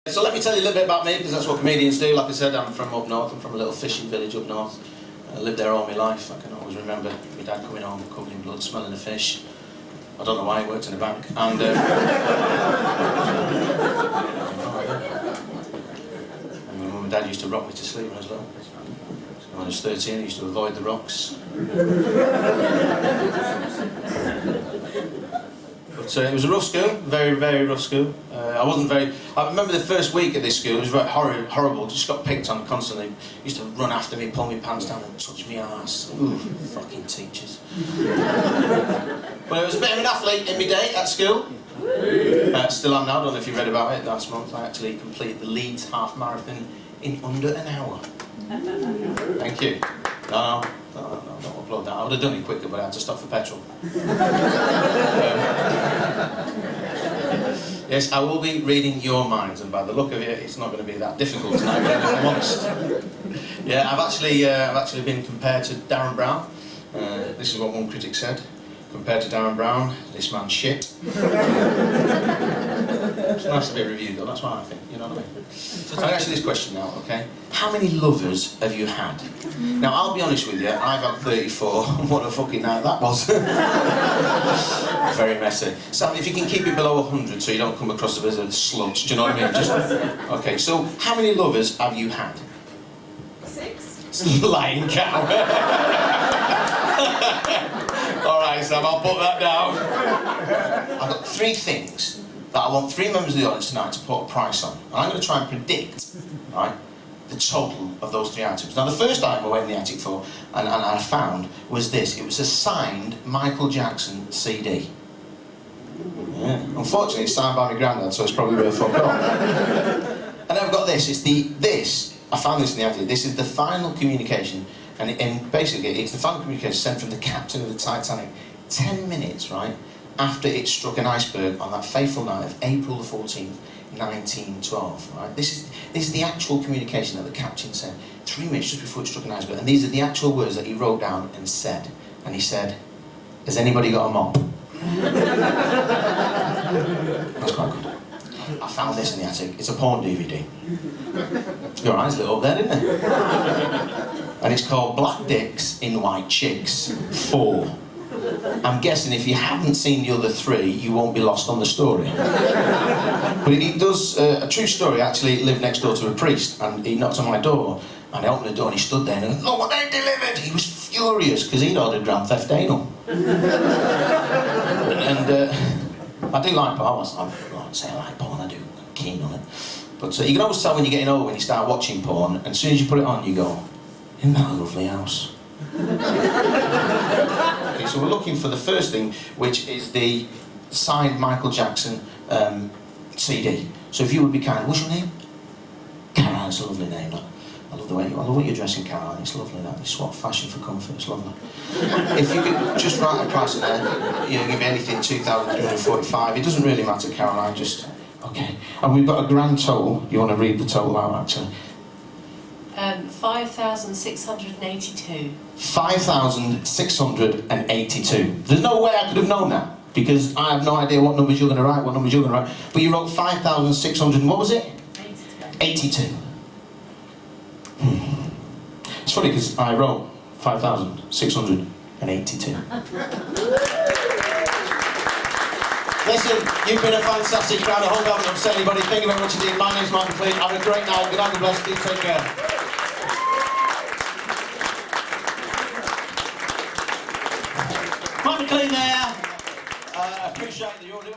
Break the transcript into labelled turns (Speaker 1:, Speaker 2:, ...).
Speaker 1: So let me tell you a little bit about me, because that's what comedians do. Like I said, I'm from up north. I'm from a little fishing village up north. I lived there all my life. I can always remember my dad coming home covered in blood, smelling the fish. I don't know why, he worked in a bank. And and my mum and dad used to rock me to sleep when I was little. When I was 13, I used to avoid the rocks. But it was a rough school, very, very rough school. I remember the first week at this school, it was very horrible, just got picked on constantly. Used to run after me, pull my pants down and touch me arse. Ooh, fucking teachers. But I was a bit of an athlete in my day at school. Still am now, I don't know if you read about it last month. I actually completed the Leeds half marathon in under an hour. Thank you. No, don't applaud that. I would have done it quicker, but I had to stop for petrol. Yes, I will be reading your minds, and by the look of it, it's not going to be that difficult tonight, if I'm honest. Yeah, I've actually been compared to Darren Brown. This is what one critic said. Compared to Darren Brown, this man's shit. It's nice to be reviewed though, that's what I think, you know what I mean? So I'll ask you this question now, okay? How many lovers have you had? Now, I'll be honest with you, I've had 34, what a fucking night that was. Very messy. Sam, if you can keep it below 100 so you don't come across as a slut, do you know what I mean? Okay, so how many lovers have you had?
Speaker 2: 6.
Speaker 1: Lying cow. Alright, Sam, I'll put that down. I've got 3 things that I want 3 members of the audience tonight to put a price on. And I'm going to try and predict, right, the total of those 3 items. Now, the first item I went in the attic for, and I found, was this. It was a signed Michael Jackson CD. Yeah. Unfortunately, it's signed by my granddad, so it's probably worth fuck off. And then I've got this. I found this in the attic. This is the final communication. And basically, it's the final communication sent from the captain of the Titanic 10 minutes, right, after it struck an iceberg on that fateful night of April the 14th, 1912, right? This is the actual communication that the captain sent 3 minutes just before it struck an iceberg. And these are the actual words that he wrote down and said. And he said, "Has anybody got a mop?" That's quite good. I found this in the attic. It's a porn DVD. Your eyes lit up there, didn't they? And it's called Black Dicks in White Chicks 4. I'm guessing if you haven't seen the other 3, you won't be lost on the story. But it does, a true story. I actually lived next door to a priest, and he knocked on my door, and I opened the door and he stood there and he went, "Look what they delivered!" He was furious because he'd ordered Grand Theft Anal. and I do like porn. I won't say I like porn, I do. I'm keen on it. But you can always tell when you're getting old when you start watching porn, and as soon as you put it on, you go, "Isn't that a lovely house?" Okay, so we're looking for the first thing, which is the signed Michael Jackson CD. So if you would be kind, what's your name? Caroline, it's a lovely name. I love what you're dressing, Caroline. It's lovely that. You swap fashion for comfort. It's lovely. If you could just write a price in there, you know, give me anything 2,345. It doesn't really matter, Caroline. Just okay. And we've got a grand total. You want to read the total out, actually?
Speaker 2: 5,682.
Speaker 1: 5,682. There's no way I could have known that, because I have no idea what numbers you're going to write, what numbers you're going to write. But you wrote 5,600, and what was it? 82. It's funny because I wrote 5,682. Listen, you've been a fantastic crowd. I hope I haven't upset anybody. Thank you very much indeed. My name's Martin Fleet. Have a great night. Good night, God bless you. Take care. Martin Clean there. Appreciate the audio.